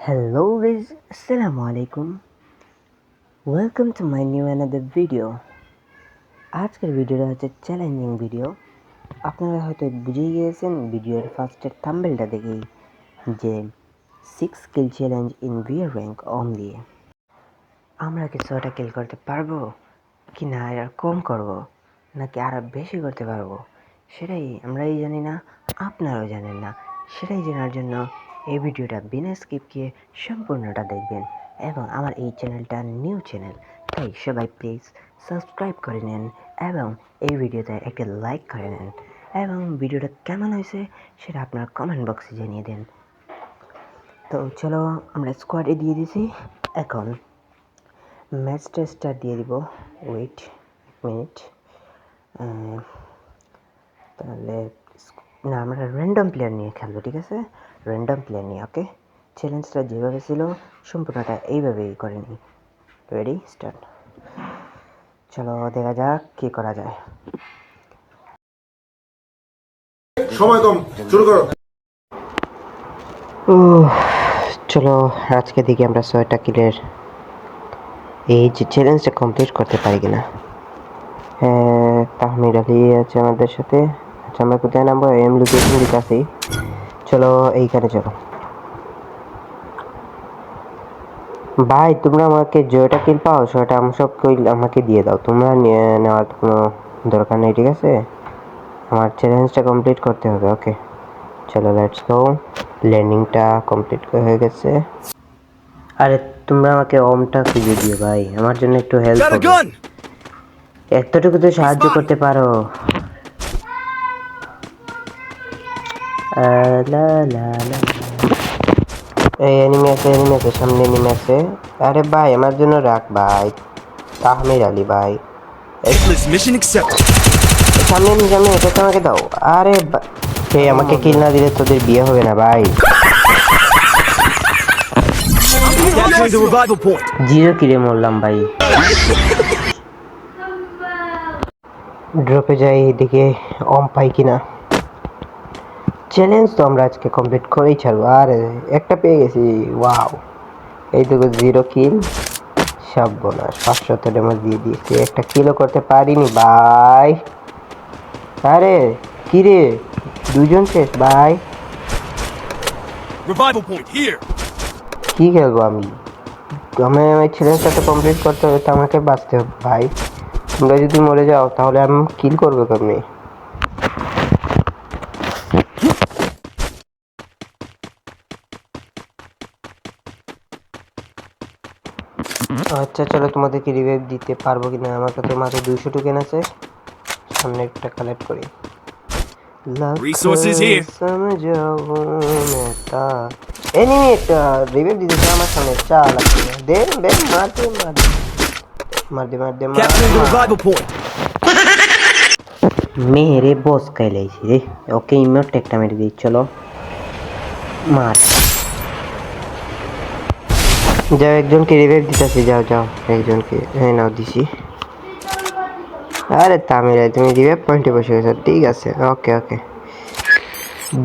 Hello guys, Assalamu alaikum. Welcome to my new another video. আজকের ভিডিওটা হচ্ছে challenging video. আপনারা হয়তো বুঝেই গিয়েছেন ভিডিওর ফার্স্টের থাম্বনেলটা দেখেই যে 6 kill challenge in bear rank on দিয়ে আমরা কি 6টা কিল করতে পারবো কি না, আর কম করব নাকি আরো বেশি করতে পারবো সেটাই আমরাই জানি না, আপনারাও জানেন না। সেটাই জানার জন্য এই ভিডিওটা বিনা স্কিপ দিয়ে সম্পূর্ণটা দেখবেন। এবং আমার এই চ্যানেলটা নিউ চ্যানেল, তাই সবাই প্লিজ সাবস্ক্রাইব করে নেন এবং এই ভিডিওতে একটা লাইক করে নেন এবং ভিডিওটা কেমন হয়েছে সেটা আপনার কমেন্ট বক্সে জানিয়ে দেন। তো চলো আমরা স্কোয়াডে দিয়ে দিছি। এখন ম্যাচটা স্টার্ট দিয়ে দিব। ওয়েট মিনিট, তাহলে না আমরা র্যান্ডম প্লেয়ার নিয়ে খেলবো, ঠিক আছে? র্যান্ডম প্লেয়ার নিয়ে, ওকে? চ্যালেঞ্জটা যেভাবে ছিল সম্পূর্ণটা এইভাবেই করে নিই। Ready, start. চলো দেখা যাক কি করা যায়। সময় কম, শুরু করো। চলো আজকে দেখি আমরা 6টা কিলের এই যে চ্যালেঞ্জটা কমপ্লিট করতে পারি কিনা। হ্যাঁ, তাহমিদ আলী আছে আমাদের সাথে। আচ্ছা, আমরা কোথায় নামবো? এম লোকেশন দিতে আছি। চলো এইখানে চলো। ভাই তোমরা আমাকে জয়টা কিল পাও সেটা আমি সব কিল আমাকে দিয়ে দাও, তোমরা নেওয়ার কোনো দরকার নেই, ঠিক আছে? আমার চ্যালেঞ্জটা কমপ্লিট করতে হবে, ওকে? চলো লেটস গো। ল্যান্ডিংটা কমপ্লিট হয়ে গেছে। আরে তোমরা আমাকে ওমটা খুঁজে দিও ভাই, আমার জন্য একটু হেল্প করো, এতটুকু তো সাহায্য করতে পারো। লা লা লা, এই এনিমি আছে সামনে এনিমি আছে। আরে ভাই আমার জন্য রাখ ভাই, তাহমিদ আলী ভাই। Mission accepted. সামনে এটা তো আমাকে দাও। আরে এই আমাকে কিল না দিলে তোদের বিয়ে হবে না ভাই। জিরো কিলে মরলাম ভাই। ড্রপে যাই, এদিকে অম পাই কিনা। চ্যালেঞ্জ তো আমরা আজকে কমপ্লিট করেই ছাড়বো। আর একটা পেয়ে গেছি, ওয়াও! এইটুকু 0 কিল, সর্বনাশ। 500 ড্যামেজ দিয়ে দিয়েছি, একটা কিলও করতে পারিনি ভাই। আরে কি রে, দুজন শেষ ভাই। কি খেলবো আমি? আমি চ্যালেঞ্জটা তো কমপ্লিট করতে হবে, তো আমাকে বাঁচতে হবে ভাই। তোমরা যদি মরে যাও তাহলে আমি কিল করবো কেমনি? আচ্ছা চলো তোমাদেরকে রিভাইভ দিতে পারবো কিনা। আমার কাছে মাত্র 200 টোকেন আছে, সামনে একটা কালেক্ট করি। Resources here. এনিমি একটা রিভাইভ দিতেছে আমার সামনে। চাল দে দে, মারতে Capturing the revival point. মেরে বস খাইলাইছি রে। ওকে ইমোট একটা মেরে দিই, চলো মার। যাও একজনকে রিভাইভ দিতেছি, যাও যাও একজনকে। হ্যাঁ নাও দিছি। আরে তামিরাই তুমি রিভাইভ পয়েন্টে বসে গেছো, ঠিক আছে, ওকে ওকে।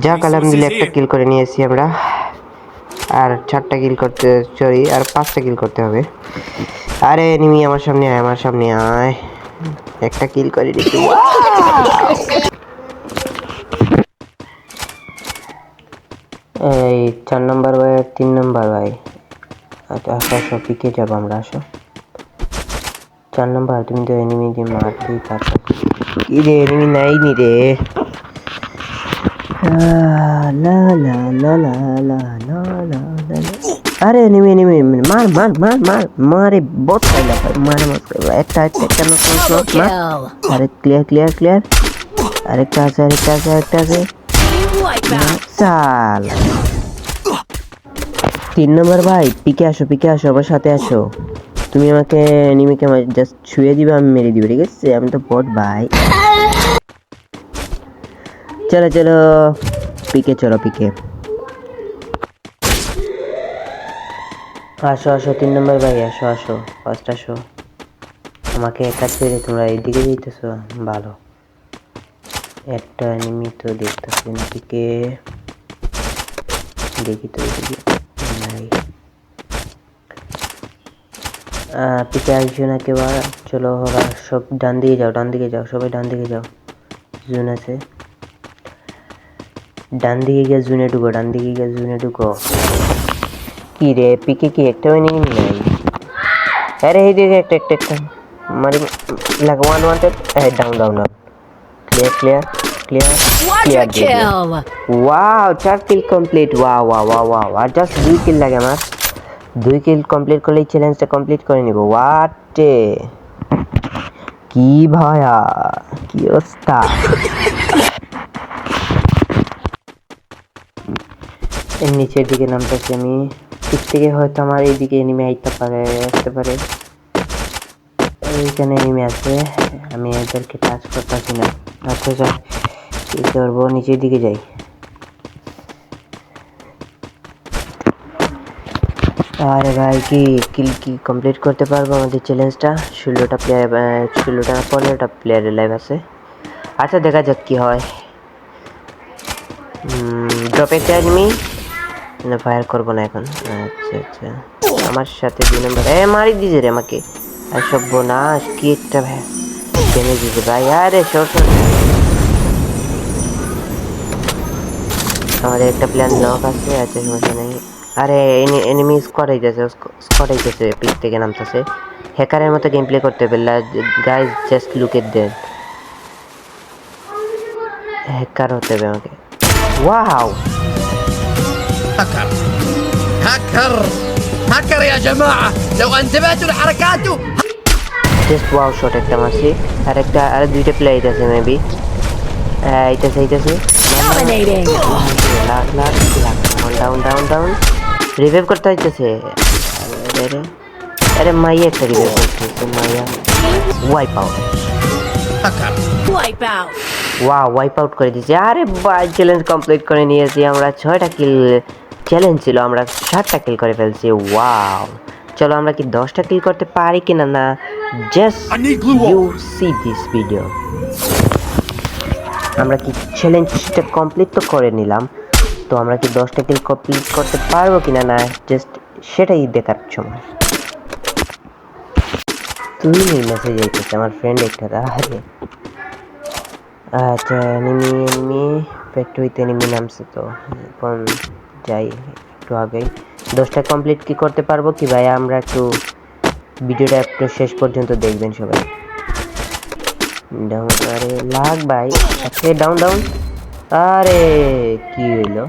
যাক আলহামদুলিল্লাহ একটা কিল করে নিয়েছি আমরা। আর 4টা কিল করতে, সরি আর 5টা কিল করতে হবে। আরে এনিমি আমার সামনে আয়, আমার সামনে আয়। একটা কিল করে দিচ্ছি। এই 4 নম্বর ভাই আর 3 নম্বর ভাই। আচ্ছা আসো পিকে যাবো আমরা, আসো। 4 নম্বর তুমি তো এনিমি দিয়ে মারতেই পারছো। কি রে এনিমি নাই নি রে। লা লা লা লা লা লা লা লা। আরে এনিমি মার মার মার মার মারে বট খাইলা ভাই, মারে মার একটা কেন মার। আরে ক্লিয়ার। আরেকটা আছে চাল। 3 নম্বর ভাই পিকে আসো আমার সাথে আসো। তুমি আমাকে এনিমিকে জাস্ট ছুঁয়ে দিবে, আমি মেরে দিব, ঠিক আছে? আমি তো বট ভাই। চলো পিকে আসো 3 নম্বর ভাই, আসো ফার্স্ট আসো। আমাকে একা ছেড়ে তোমরা এইদিকে যেতেছো, ভালো। একটা এনিমি তো দেখতেছি না, পিকে দেখি তো এদিকে নাই। পিকে আসছো না কেউ আর? চলো ওরা সব ডান দিকে যাও, সবাই ডান দিকে যাও। জুন আছে, ডান দিকে গিয়ে জুনে ঢুকো। কি রে পিকে কি একটা এনিমি নাই? আরে এই দিকে একটা মারি লাগা one wanted. Down clear Quadra kill! Wow 4 কিল কমপ্লিট। ওয়াও আর জাস্ট 2 কিল লাগে আমার। 2 কিল কমপ্লিট করলেই চ্যালেঞ্জটা কমপ্লিট করে নিব। হোয়াট কি ভাইয়া, কি অবস্থা? এর নিচের দিকে নামতেছি আমি। ঠিক থেকে হয়তো আমার এইদিকে এনিমি আসতে পারে। এইখানে এনিমি আছে, আমি এদেরকে টাচ করতেছি না। আচ্ছা কি করবো, নিচের দিকে যাই। আরে ভাই কি কমপ্লিট করতে পারবো আমাদের চ্যালেঞ্জটা? 15টা 15টা প্লেয়ারের লাইভ আছে। আচ্ছা দেখা যাক কি হয়। ড্রপে একটা এনিমি না, ফায়ার করবো না এখন। আচ্ছা আমার সাথে 2 নম্বর মারি দিয়েছে রে আমাকে। আর সর্বনাশ, কি একটা ভাই ড্যামেজ দিয়েছে ভাই। আরে শর্ট আমাদের একটা প্ল্যান নক আছে। আচ্ছা সমস্যা নেই। আরে এনিমি স্কোয়াড হইতেছে, পিক থেকে নামতেছে। হ্যাকারের মতো গেম প্লে করতে পারলা guys, just look at that. Hacker হতে হবে আমাকে। ওয়াও هاكر يا جماعة لو انتبهتوا لحركاته. জাস্ট ওয়াও শট একটা মারছি। আর 2টা প্লে আইতাছে মেবি। আইতাছে Dominating! লাগ ডাউন রিভাইভ করতে হইতেছে। আরে মাইয়া একটা রিভাইভ করতেছে, মাইয়া wipe out. Wipe out! Wipe out করে দিয়েছে। আরে ভাই চ্যালেঞ্জ কমপ্লিট করে নিয়েছি আমরা। 6টা কিল চ্যালেঞ্জ ছিল, আমরা 7টা কিল করে ফেলছি। ওয়াও, চলো আমরা কি 10টা কিল করতে পারি কিনা না, just you see this video. আমরা কি চ্যালেঞ্জটা কমপ্লিট তো করে নিলাম, তো আমরা কি 10টা কিল কমপ্লিট করতে পারবো কিনা না, জাস্ট সেটাই দেখার সময়। তুই মেসেজ আইতেছে আমার ফ্রেন্ড একটা। আরে আচ্ছা এনিমি ফ্যাক্টরিতে এনিমি নামছে, তো এখন যাই একটু আগেই। 10টা কমপ্লিট কি করতে পারবো কি ভাই? আমরা একটু ভিডিওটা একটু শেষ পর্যন্ত দেখবেন সবাই। ডাউন, আরে লাগ ভাই। আচ্ছা ডাউন। আরে কি হইলো?